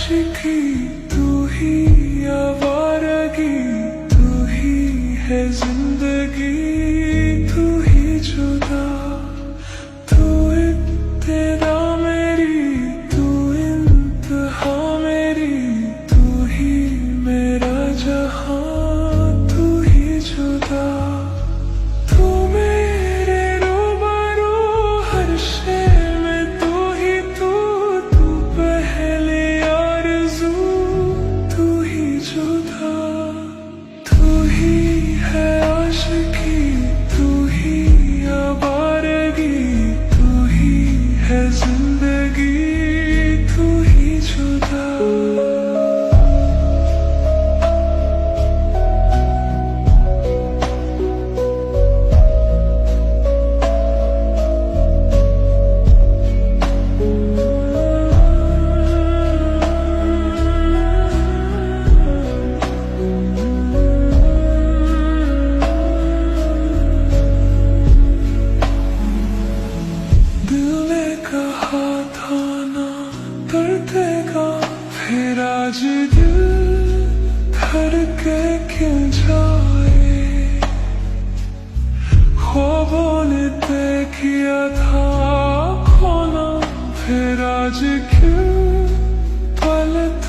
आशिकी तू ही आवारगी, तू ही है जिंदगी, तू ही जुदा, तू इब्तिदा मेरी, तू इंतहा मेरी, तू ही मेरा जहां, तू ही जुदा, तू मेरे रूबरू हर शे में, तू ही तू, तू पहले आरज़ू, तू ही जुदा, तू ही है आशिकी, तू ही आवारगी, तू ही है जिंदगी, तू ही जुदा। दिल ने कहा था ना दर्देगा, फिर आज दिल धड़के क्यों जाए, ख्वाबों ने तय किया था खोना, फिर आज क्यों पलट